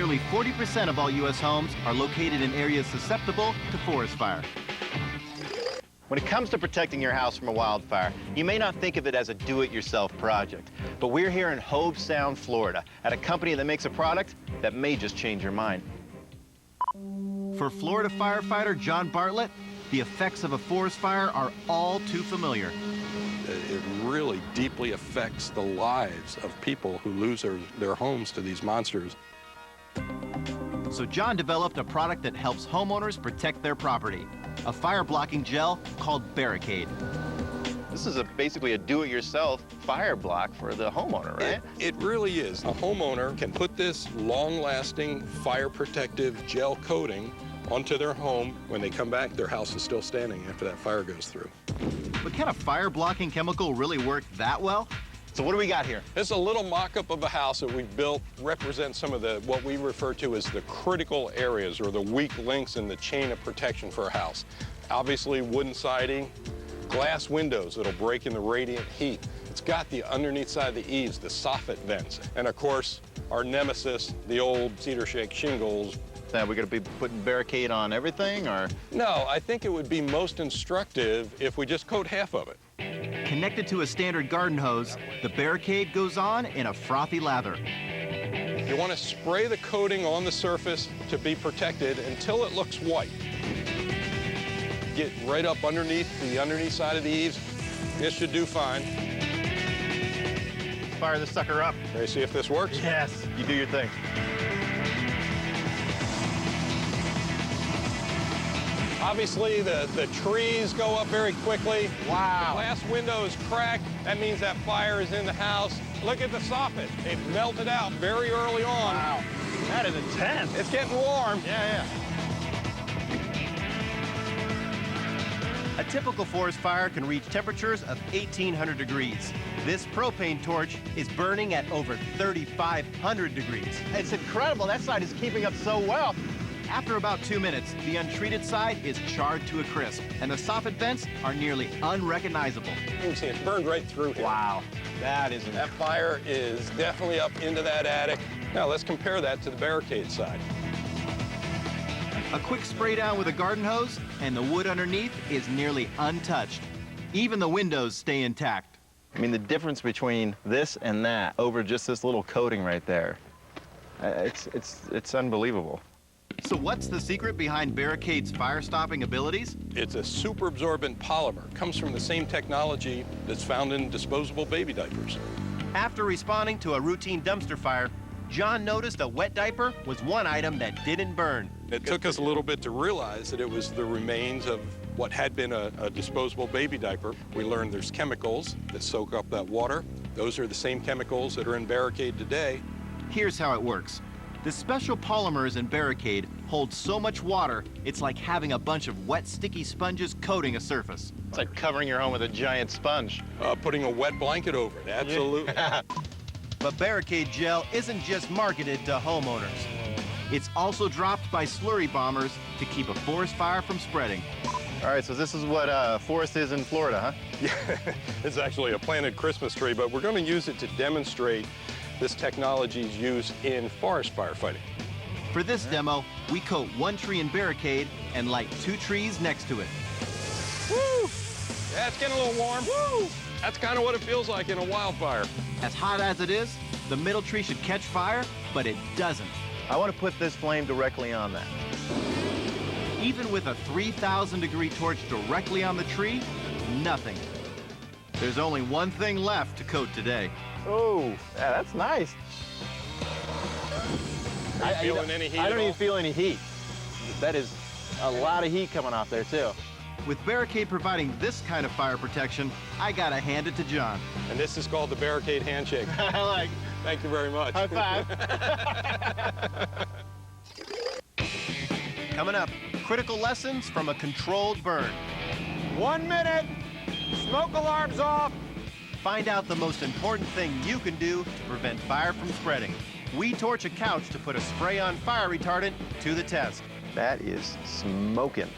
nearly 40% of all U.S. homes are located in areas susceptible to forest fire. When it comes to protecting your house from a wildfire, you may not think of it as a do-it-yourself project, but we're here in Hobe Sound, Florida, at a company that makes a product that may just change your mind. For Florida firefighter John Bartlett, the effects of a forest fire are all too familiar. It really deeply affects the lives of people who lose their homes to these monsters. So John developed a product that helps homeowners protect their property, a fire-blocking gel called Barricade. This is basically a do-it-yourself fire block for the homeowner, right? It really is. A homeowner can put this long-lasting, fire-protective gel coating onto their home. When they come back, their house is still standing after that fire goes through. But can a fire-blocking chemical really work that well? So what do we got here? This is a little mock-up of a house that we built, represents some of what we refer to as the critical areas or the weak links in the chain of protection for a house. Obviously, wooden siding, glass windows that'll break in the radiant heat. It's got the underneath side of the eaves, the soffit vents. And of course, our nemesis, the old cedar shake shingles. Now, we're going to be putting Barricade on everything, or? No, I think it would be most instructive if we just coat half of it. Connected to a standard garden hose, the Barricade goes on in a frothy lather. You want to spray the coating on the surface to be protected until it looks white. Get right up underneath the underneath side of the eaves. This should do fine. Fire this sucker up. Ready to see if this works? Yes. You do your thing. Obviously, the trees go up very quickly. Wow. The glass window is cracked. That means that fire is in the house. Look at the soffit. It melted out very early on. Wow. That is intense. It's getting warm. Yeah. A typical forest fire can reach temperatures of 1,800 degrees. This propane torch is burning at over 3,500 degrees. It's incredible. That side is keeping up so well. After about 2 minutes, the untreated side is charred to a crisp, and the soffit vents are nearly unrecognizable. You can see it's burned right through here. Wow. That fire is definitely up into that attic. Now let's compare that to the Barricade side. A quick spray down with a garden hose, and the wood underneath is nearly untouched. Even the windows stay intact. I mean, the difference between this and that over just this little coating right there, it's unbelievable. So what's the secret behind Barricade's fire-stopping abilities? It's a super absorbent polymer. It comes from the same technology that's found in disposable baby diapers. After responding to a routine dumpster fire, John noticed a wet diaper was one item that didn't burn. It took us a little bit to realize that it was the remains of what had been a disposable baby diaper. We learned there's chemicals that soak up that water. Those are the same chemicals that are in Barricade today. Here's how it works. The special polymers in Barricade hold so much water, it's like having a bunch of wet, sticky sponges coating a surface. It's like covering your home with a giant sponge. Putting a wet blanket over it, absolutely. But Barricade Gel isn't just marketed to homeowners. It's also dropped by slurry bombers to keep a forest fire from spreading. All right, so this is what forest is in Florida, huh? Yeah, it's actually a planted Christmas tree, but we're going to use it to demonstrate this technology's use in forest firefighting. For this demo, we coat one tree in Barricade and light 2 trees next to it. Woo! Yeah, it's getting a little warm. Woo! That's kind of what it feels like in a wildfire. As hot as it is, the middle tree should catch fire, but it doesn't. I want to put this flame directly on that. Even with a 3,000-degree torch directly on the tree, nothing. There's only one thing left to coat today. Oh, yeah, that's nice. Are you feeling any heat? I don't even feel any heat. That is a lot of heat coming off there, too. With Barricade providing this kind of fire protection, I gotta hand it to John. And this is called the Barricade handshake. I like it. Thank you very much. High five. Coming up, critical lessons from a controlled burn. 1 minute. Smoke alarms off. Find out the most important thing you can do to prevent fire from spreading. We torch a couch to put a spray-on fire retardant to the test. That is smoking.